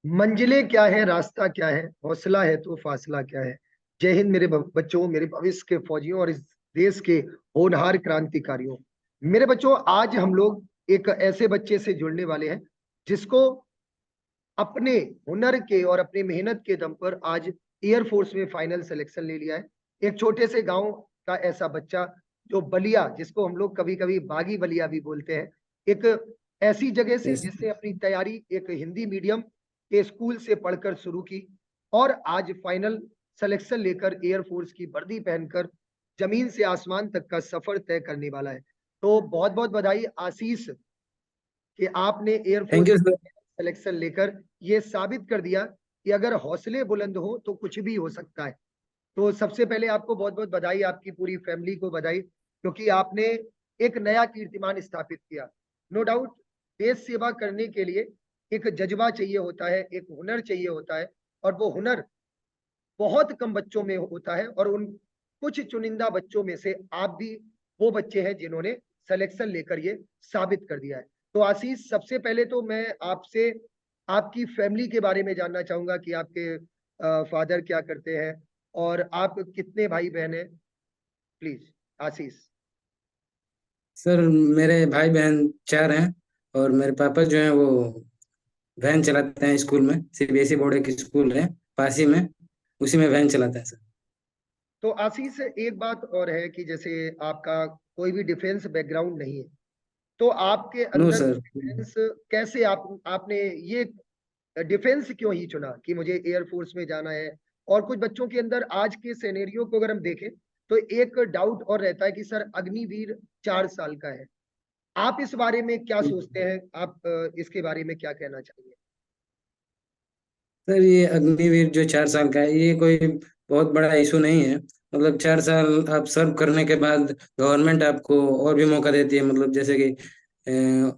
मंजिलें क्या है, रास्ता क्या है, हौसला है तो फासला क्या है। जय हिंद मेरे बच्चों, मेरे भविष्य के फौजियों और इस देश के होनहार क्रांतिकारियों। मेरे बच्चों, आज हम लोग एक ऐसे बच्चे से जुड़ने वाले हैं जिसको अपने हुनर के और अपनी मेहनत के दम पर आज एयरफोर्स में फाइनल सिलेक्शन ले लिया है। एक छोटे से गांव का ऐसा बच्चा जो बलिया, जिसको हम लोग कभी कभी बागी बलिया भी बोलते हैं, एक ऐसी जगह से यस जिसने अपनी तैयारी एक हिंदी मीडियम के स्कूल से पढ़कर शुरू की और आज फाइनल सिलेक्शन लेकर एयरफोर्स की वर्दी पहनकर जमीन से आसमान तक का सफर तय करने वाला है। तो बहुत बहुत बधाई आशीष कि आपने thank air force you sir. Selection लेकर ये साबित कर दिया कि अगर हौसले बुलंद हो तो कुछ भी हो सकता है। तो सबसे पहले आपको बहुत बहुत बधाई, आपकी पूरी फैमिली को बधाई, क्योंकि आपने एक नया कीर्तिमान स्थापित किया। नो डाउट, देश सेवा करने के लिए एक जज्बा चाहिए होता है, एक हुनर चाहिए होता है, और वो हुनर बहुत कम बच्चों में होता है, और उन कुछ चुनिंदा बच्चों में से आप भी वो बच्चे हैं जिन्होंने सिलेक्शन लेकर ये साबित कर दिया है। तो आशीष, सबसे पहले तो मैं आपसे आपकी फैमिली के बारे में जानना चाहूंगा कि आपके फादर क्या करते हैं और आप कितने भाई बहन हैं, प्लीज आशीष। सर मेरे भाई बहन 4 हैं। और मेरे पापा जो हैं वो वैन चलाते हैं स्कूल में, सीबीएसई बोर्ड की स्कूल है पास ही में, उसी में वैन चलाते हैं सर। तो आशीष, एक बात और है कि जैसे आपका कोई भी डिफेंस बैकग्राउंड नहीं है, तो आपके नो अंदर सर। डिफेंस कैसे आपने ये डिफेंस क्यों ही चुना कि मुझे एयरफोर्स में जाना है। और कुछ बच्चों के अंदर आज के सिनेरियो को अगर हम देखें तो एक डाउट और रहता है कि सर अग्निवीर 4 साल का है। आप इस बारे में क्या सोचते हैं, आप इसके बारे में क्या कहना चाहिए। सर ये अग्निवीर जो 4 साल का है, ये कोई बहुत बड़ा इशू नहीं है। मतलब 4 साल आप सर्व करने के बाद गवर्नमेंट आपको और भी मौका देती है, मतलब जैसे कि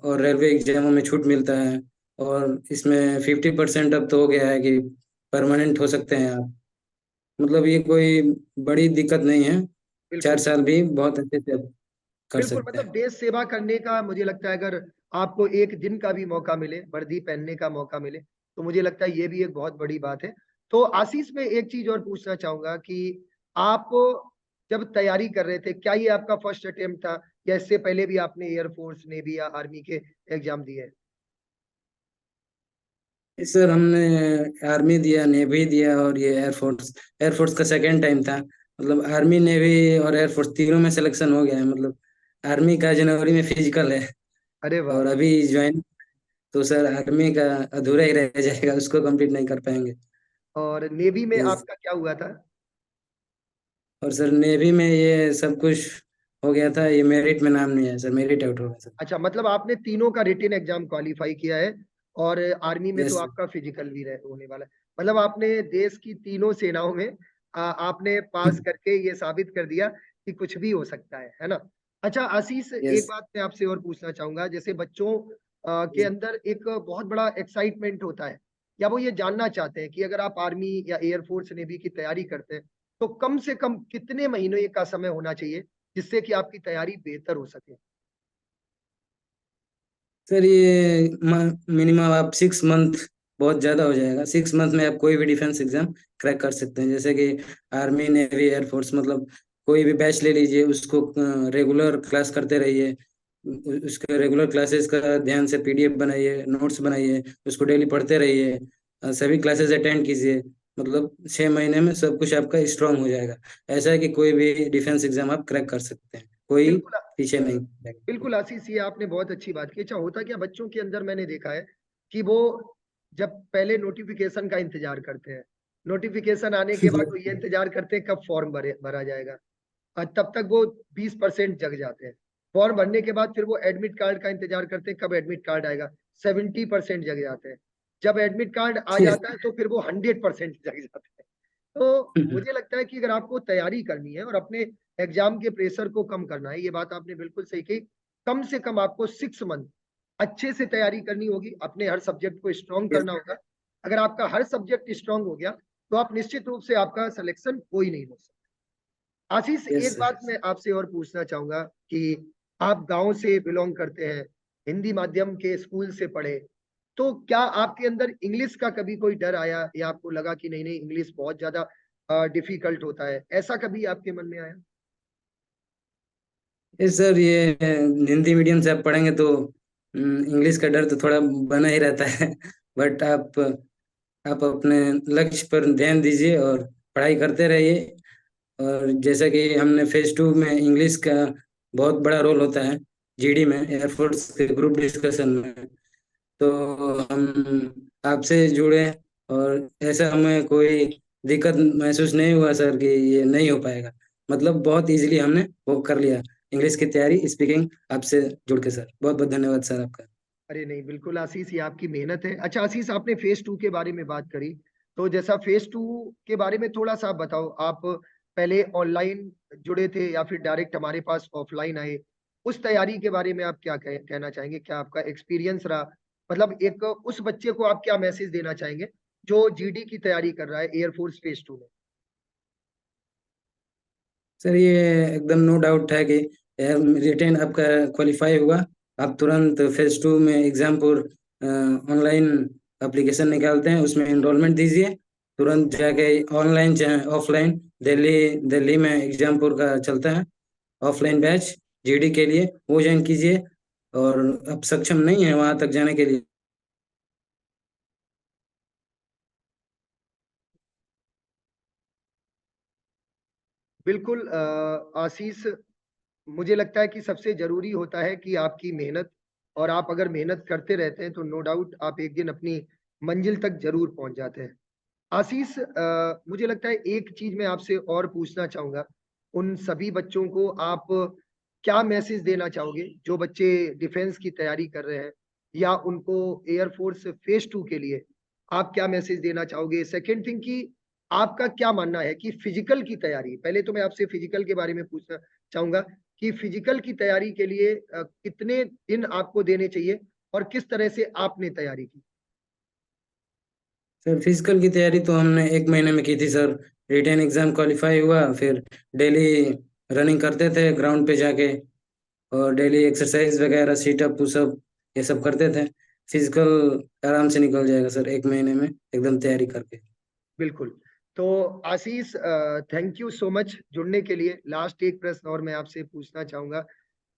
और रेलवे एग्जामों में छूट मिलता है। और इसमें 50% अब तो हो गया है कि परमानेंट हो सकते हैं आप। मतलब ये कोई बड़ी दिक्कत नहीं है। चार बिल्कुल साल भी बहुत अच्छे से आप कर बिल्कुल, सकते मतलब हैं। देश सेवा करने का मुझे लगता है, अगर आपको एक दिन का भी मौका मिले, वर्दी पहनने का मौका मिले, तो मुझे लगता है ये भी एक बहुत बड़ी बात है। तो आशीष, में एक चीज और पूछना चाहूंगा कि आप जब तैयारी कर रहे थे, क्या ये आपका फर्स्ट अटेम्प्ट था या इससे पहले भी आपने एयरफोर्स, नेवी या आर्मी के एग्जाम दिए हैं। सर हमने आर्मी दिया, नेवी दिया और ये एयरफोर्स। एयरफोर्स का सेकेंड टाइम था। मतलब आर्मी, नेवी और एयरफोर्स तीनों में सिलेक्शन हो गया है। मतलब आर्मी का जनवरी में फिजिकल है अरे वाह। और अभी ज्वाइन, तो सर आर्मी का अधूरा ही रह जाएगा, उसको कंप्लीट नहीं कर पाएंगे। और नेवी में Yes। आपका क्या हुआ था। और सर नेवी में ये सब कुछ हो गया था, ये मेरिट में नाम नहीं है सर, मेरिट आउट हो गया सर। अच्छा, मतलब आपने तीनों का रिटन एग्जाम क्वालिफाई किया है, और आर्मी में तो यस। आपका फिजिकल भी होने वाला है। मतलब आपने देश की तीनों सेनाओं में आपने पास करके ये साबित कर दिया कि कुछ भी हो सकता है ना। अच्छा आशीष, एक यस। बात मैं आपसे और पूछना चाहूंगा, जैसे बच्चों के अंदर एक बहुत बड़ा एक्साइटमेंट होता है, या वो ये जानना चाहते हैं कि अगर आप आर्मी या एयरफोर्स नेवी की तैयारी करते हैं तो कम से कम कितने महीनों का समय होना चाहिए जिससे कि आपकी तैयारी बेहतर हो सके। सर ये मिनिमम आप 6 मंथ, बहुत ज़्यादा हो जाएगा। 6 मंथ में आप कोई भी डिफेंस एग्जाम क्रैक कर सकते हैं। जैसे कि आर्मी, नेवी, एयरफोर्स, मतलब कोई भी बैच ले लीजिए, उसको रेगुलर क्लास करते रहिए। उसके रेगुलर क्लासेस का ध्यान से पीडीएफ बनाइए, नोट्स बनाइए, उसको डेली पढ़ते रहिए। सभी क्लासेस अटेंड कीजिए। मतलब 6 महीने में सब कुछ आपका स्ट्रांग हो जाएगा। ऐसा है कि कोई भी डिफेंस एग्जाम आप क्रैक कर सकते हैं, कोई बिल्कुल पीछे नहीं रहेगा। बिल्कुल आशीष, ये आपने बहुत अच्छी बात की। अच्छा, होता क्या बच्चों के अंदर मैंने देखा है कि वो जब पहले नोटिफिकेशन का इंतजार करते हैं, नोटिफिकेशन आने के बाद वो ये इंतजार करते हैं कब फॉर्म भरा जाएगा, और तब तक वो 20% जग जाते हैं। फॉर्म भरने के बाद फिर वो एडमिट कार्ड का इंतजार करते हैं कब एडमिट कार्ड आएगा, 70% जग जाते हैं। जब एडमिट कार्ड आ जाता है तो फिर वो 100% जग जाते हैं। तो मुझे लगता है कि अगर आपको तैयारी करनी है और अपने एग्जाम के प्रेशर को कम करना है, ये बात आपने बिल्कुल सही कही, कम से कम आपको 6 मंथ अच्छे से तैयारी करनी होगी, अपने हर सब्जेक्ट को स्ट्रॉन्ग Yes। करना होगा। अगर आपका हर सब्जेक्ट स्ट्रॉन्ग हो गया तो आप निश्चित रूप से आपका सिलेक्शन हो ही नहीं हो सकता। आशीष, यस एक सर। बात मैं आपसे और पूछना चाहूंगा कि आप गांव से बिलोंग करते हैं, हिंदी माध्यम के स्कूल से पढ़े, तो क्या आपके अंदर इंग्लिश का कभी कोई डर आया, या आपको लगा कि नहीं नहीं इंग्लिश बहुत ज्यादा डिफिकल्ट होता है, ऐसा कभी आपके मन में आया? ये सर, ये हिंदी मीडियम से आप पढ़ेंगे तो इंग्लिश का डर तो थोड़ा बना ही रहता है। बट आप अपने लक्ष्य पर ध्यान दीजिए और पढ़ाई करते रहिए। और जैसा कि हमने फेज 2 में इंग्लिश का बहुत बड़ा रोल होता है जीडी में, एयरफोर्स के ग्रुप डिस्कशन में। तो हम आपसे जुड़े और ऐसा हमें कोई दिक्कत महसूस नहीं हुआ सर कि ये नहीं हो पाएगा। मतलब बहुत इजीली हमने वो कर लिया इंग्लिश की तैयारी, स्पीकिंग आपसे जुड़ के। सर बहुत बहुत धन्यवाद सर आपका। अरे नहीं, बिल्कुल आशीष, ये आपकी मेहनत है। अच्छा आशीष, आपने फेज 2 के बारे में बात करी, तो जैसा फेज 2 के बारे में थोड़ा सा आप बताओ। आप पहले ऑनलाइन जुड़े थे या फिर डायरेक्ट हमारे पास ऑफलाइन आए? उस तैयारी के बारे में आप क्या कहना चाहेंगे? क्या आपका एक्सपीरियंस रहा? मतलब एक उस बच्चे को आप क्या मैसेज देना चाहेंगे जो जीडी की तैयारी कर रहा है एयरफोर्स फेज 2 में? सर ये एकदम नो डाउट है कि रिटेन आपका क्वालिफाई हुआ। आप तुरंत फेज 2 में एग्जाम पर ऑनलाइन एप्लीकेशन निकालते हैं, उसमें एनरोलमेंट दीजिए। तुरंत जाके ऑनलाइन चाहे ऑफलाइन, दिल्ली दिल्ली में एग्जामपुर का चलता है ऑफलाइन बैच जीडी के लिए, वो ज्वाइन कीजिए। और अब सक्षम नहीं है वहां तक जाने के लिए। बिल्कुल आशीष, मुझे लगता है कि सबसे जरूरी होता है कि आपकी मेहनत, और आप अगर मेहनत करते रहते हैं तो नो डाउट आप एक दिन अपनी मंजिल तक जरूर पहुंच जाते हैं। आशीष, मुझे लगता है एक चीज मैं आपसे और पूछना चाहूंगा। उन सभी बच्चों को आप क्या मैसेज देना चाहोगे जो बच्चे डिफेंस की तैयारी कर रहे हैं, या उनको एयरफोर्स फेज 2 के लिए आप क्या मैसेज देना चाहोगे? सेकेंड थिंग कि आपका क्या मानना है कि फिजिकल की तैयारी, पहले तो मैं आपसे फिजिकल के बारे में पूछना चाहूंगा कि फिजिकल की तैयारी के लिए कितने दिन आपको देने चाहिए और किस तरह से आपने तैयारी की? सर फिजिकल की तैयारी तो हमने 1 महीने में की थी सर। रिटेन एग्जाम क्वालिफाई हुआ, फिर डेली रनिंग करते थे ग्राउंड पे जाके, और डेली एक्सरसाइज वगैरह, सीटअप पुशअप ये सब करते थे। फिजिकल आराम से निकल जाएगा सर 1 महीने में एकदम तैयारी करके। बिल्कुल। तो आशीष, थैंक यू सो मच जुड़ने के लिए। लास्ट एक प्रश्न और मैं आपसे पूछना चाहूंगा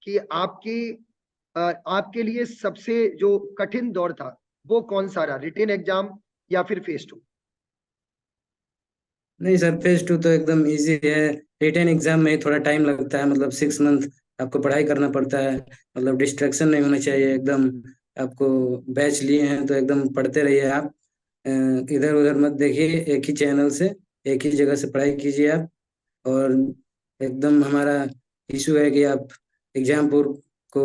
कि आपके लिए सबसे जो कठिन दौर था वो कौन सा रहा, रिटेन एग्जाम या फिर फेज 2? नहीं सर, फेज 2 तो एकदम इजी है। रिटेन एग्जाम में थोड़ा टाइम लगता है, मतलब 6 मंथ आपको पढ़ाई करना पड़ता है। मतलब डिस्ट्रैक्शन नहीं होना चाहिए एकदम। आपको बैच लिए हैं तो एकदम पढ़ते रहिए आप। इधर उधर मत देखिए, एक ही चैनल से एक ही जगह से पढ़ाई कीजिए आप। और एकदम हमारा इशू है कि आप एग्जाम पूर्व को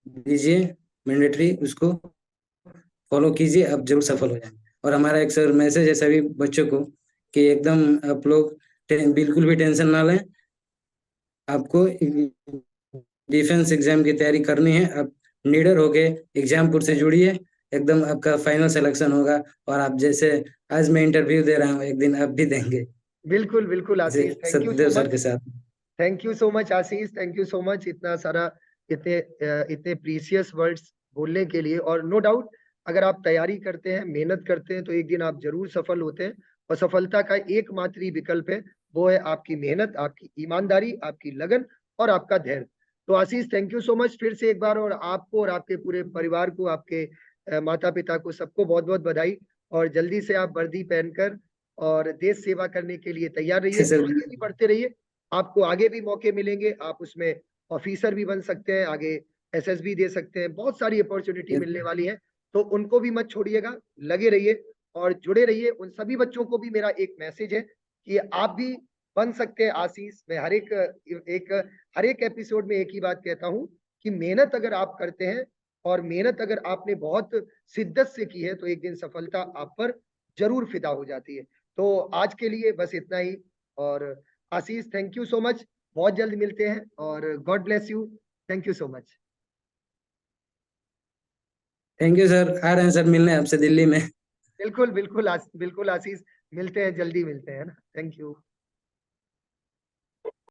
दीजिए, मैंडेटरी उसको फॉलो कीजिए, आप जरूर सफल हो जाएंगे। और हमारा एक सर मैसेज है सभी बच्चों को कि एकदम आप लोग बिल्कुल भी टेंशन ना लें। आपको डिफेंस एग्जाम की तैयारी करनी है, आप निडर होके एग्जामपुर से जुड़िए। एकदम आपका फाइनल सिलेक्शन होगा। और आप जैसे आज मैं इंटरव्यू दे रहा हूँ, एक दिन आप भी देंगे, बिल्कुल बिल्कुल जैसे Ashish, thank you Satdev so sir much. के साथ। Thank you so much Ashish, thank you so much इतना सारा, इतने प्रीसियस वर्ड्स बोलने के लिए। और नो डाउट अगर आप तैयारी करते हैं, मेहनत करते हैं, तो एक दिन आप जरूर सफल होते हैं। और सफलता का एकमात्र ही विकल्प है, वो है आपकी मेहनत, आपकी ईमानदारी, आपकी लगन और आपका धैर्य। तो आशीष, थैंक यू सो मच फिर से एक बार, और आपको और आपके पूरे परिवार को, आपके माता पिता को, सबको बहुत बहुत बधाई। और जल्दी से आप वर्दी पहनकर और देश सेवा करने के लिए तैयार रहिए, सर आगे भी बढ़ते रहिए। आपको आगे भी मौके मिलेंगे, आप उसमें ऑफिसर भी बन सकते हैं, आगे एसएसबी दे सकते हैं, बहुत सारी अपॉर्चुनिटी मिलने वाली है। तो उनको भी मत छोड़िएगा, लगे रहिए और जुड़े रहिए। उन सभी बच्चों को भी मेरा एक मैसेज है कि आप भी बन सकते हैं आशीष। मैं हर एक एपिसोड में एक ही बात कहता हूं कि मेहनत अगर आप करते हैं और मेहनत अगर आपने बहुत शिद्दत से की है, तो एक दिन सफलता आप पर जरूर फिदा हो जाती है। तो आज के लिए बस इतना ही। और Ashish, thank you so much. बहुत जल्द मिलते हैं और God bless you. Thank you so much. Thank you sir, आ रहे हैं सर मिलने आपसे दिल्ली में। बिल्कुल बिल्कुल बिल्कुल आशीष, मिलते हैं, जल्दी मिलते हैं ना। Thank you.